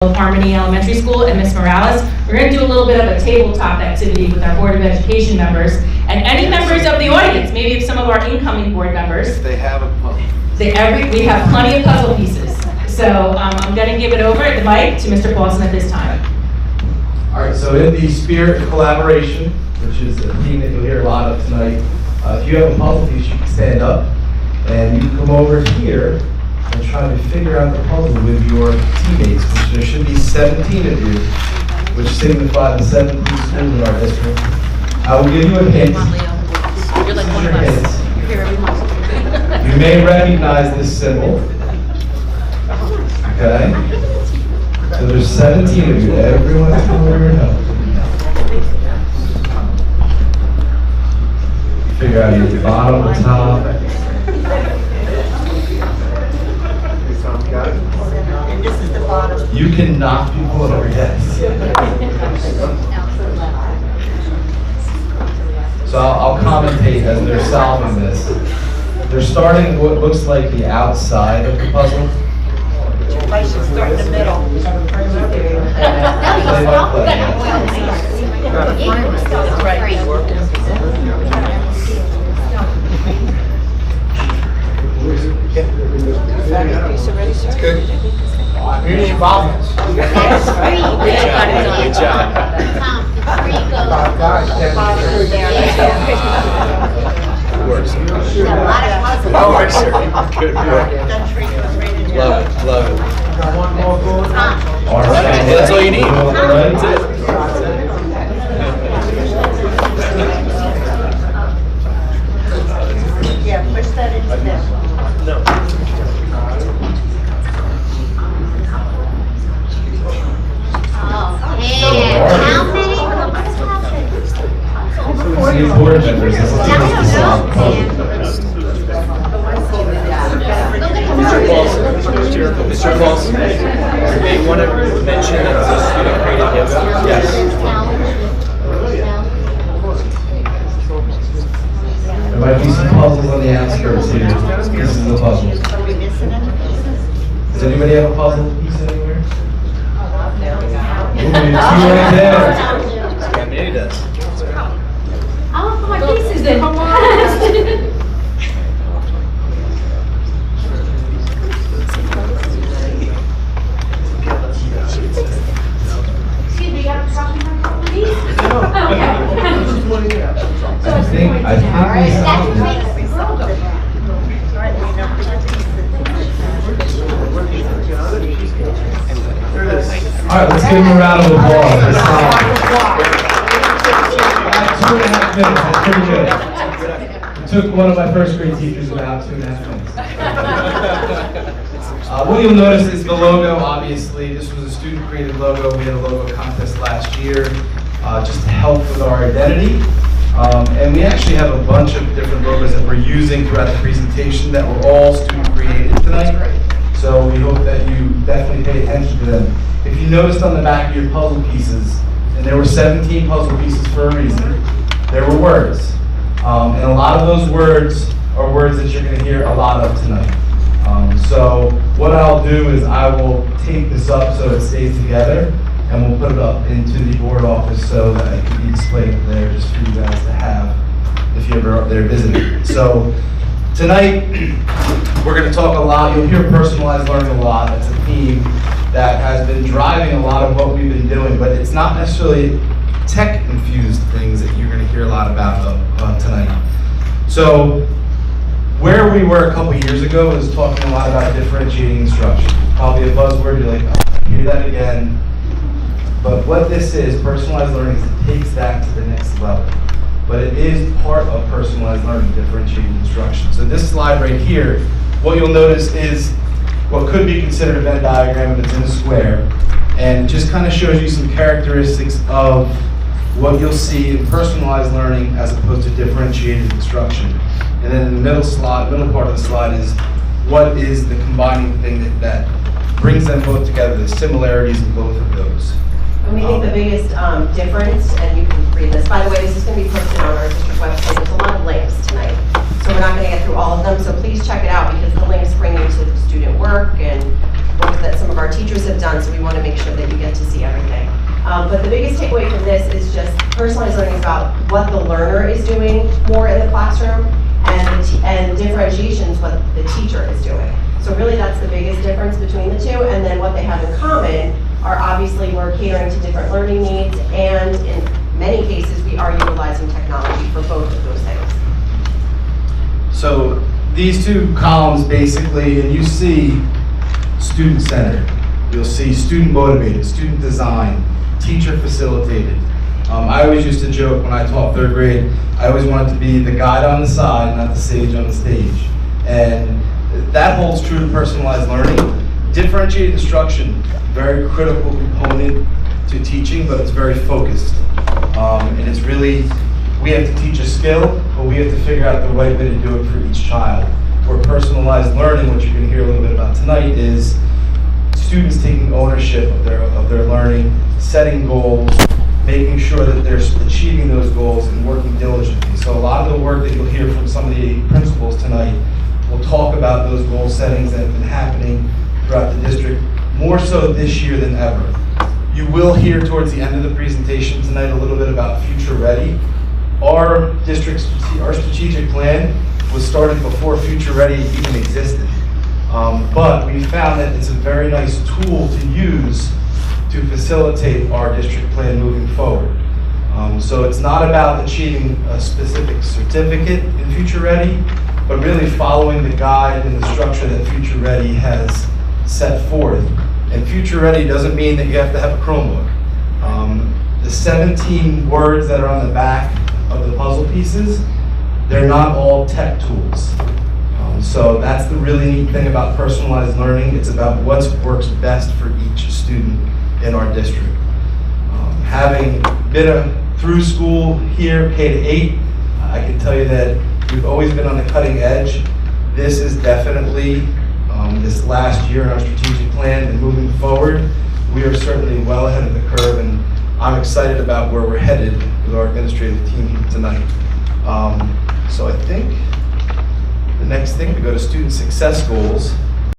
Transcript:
Harmony Elementary School and Miss Morales. We're going to do a little bit of a tabletop activity with our Board of Education members and any members of the audience, maybe if some of our incoming board members. If they have a puzzle. We have plenty of puzzle pieces. So I'm going to give it over the mic to Mr. Paulson at this time. All right, so in the spirit of collaboration, which is a theme that you'll hear a lot of tonight, if you have a puzzle piece, you can stand up and you can come over here and try to figure out the puzzle with your teammates, which there should be 17 of you, which signify the 17 schools in our district. I will give you a hint. You're like one of us. You're here every month. You may recognize this symbol. Okay? So there's 17 of you. Everyone come over and help. Figure out your bottom or top. This is the bottom. You can knock people over heads. So I'll commentate as they're solving this. They're starting what looks like the outside of the puzzle. I should start in the middle. Play by It's good. Community involvement. Good job. Works. Oh, works. Good work. Love it. Love it. All right. That's all you need. That's it. Yeah, push that into there. No. See board members. This is the solve puzzle. Mr. Paulson, you may want to mention that this student created yoga. Yes. There might be some puzzles on the outskirts here. This is the puzzle. Are we missing it? Does anybody have a puzzle piece anywhere? Ooh, two right there. Yeah, maybe it does. Oh, my pieces then. Come on. Excuse me, you got a copy of my piece? Okay. I think we solved it. All right, let's give him a round of applause. This time. 2.5 minutes, that's pretty good. It took one of my first grade teachers about 2.5 minutes. What you'll notice is the logo, obviously. This was a student-created logo. We had a logo contest last year just to help with our identity. And we actually have a bunch of different logos that we're using throughout the presentation that were all student-created tonight. So we hope that you definitely pay attention to them. If you noticed on the back of your puzzle pieces, and there were 17 puzzle pieces for a reason, there were words. And a lot of those words are words that you're going to hear a lot of tonight. So what I'll do is I will tape this up so it stays together, and we'll put it up into the board office so that it can be displayed there just for you guys to have if you're ever up there visiting. So tonight, we're going to talk a lot. You'll hear personalized learning a lot. It's a theme that has been driving a lot of what we've been doing, but it's not necessarily tech-infused things that you're going to hear a lot about tonight. So where we were a couple years ago is talking a lot about differentiating instruction. Probably a buzzword, you're like, oh, I hear that again. But what this is, personalized learning, is it takes that to the next level. But it is part of personalized learning, differentiated instruction. So this slide right here, what you'll notice is what could be considered a Venn diagram if it's in a square, and it just kind of shows you some characteristics of what you'll see in personalized learning as opposed to differentiated instruction. And then in the middle part of the slide is what is the combining thing that brings them both together, the similarities in both of those. And we think the biggest difference, and you can read this, by the way, this is going to be posted on our district website. There's a lot of links tonight. So we're not going to get through all of them, so please check it out because the links bring you to the student work and work that some of our teachers have done, so we want to make sure that you get to see everything. But the biggest takeaway from this is just personalized learning is about what the learner is doing more in the classroom, and differentiation is what the teacher is doing. So really that's the biggest difference between the two, and then what they have in common are obviously we're catering to different learning needs, and in many cases we are utilizing technology for both of those things. So these two columns basically, and you see student centered, you'll see student motivated, student design, teacher facilitated. I always used to joke when I taught third grade, I always wanted to be the guide on the side, not the sage on the stage. And that holds true to personalized learning. Differentiated instruction, very critical component to teaching, but it's very focused. And it's really, we have to teach a skill, but we have to figure out the right way to do it for each child. Where personalized learning, which you're going to hear a little bit about tonight, is students taking ownership of their learning, setting goals, making sure that they're achieving those goals and working diligently. So a lot of the work that you'll hear from some of the principals tonight will talk about those goal settings that have been happening throughout the district, more so this year than ever. You will hear towards the end of the presentation tonight a little bit about Future Ready. Our strategic plan was started before Future Ready even existed. But we found that it's a very nice tool to use to facilitate our district plan moving forward. So it's not about achieving a specific certificate in Future Ready, but really following the guide and the structure that Future Ready has set forth. And Future Ready doesn't mean that you have to have a Chromebook. The 17 words that are on the back of the puzzle pieces, they're not all tech tools. So that's the really neat thing about personalized learning. It's about what works best for each student in our district. Having been through school here, K-8, I can tell you that we've always been on the cutting edge. This is definitely, this last year in our strategic plan and moving forward, we are certainly well ahead of the curve, and I'm excited about where we're headed with our administrative team tonight. So I think the next thing, we go to student success goals.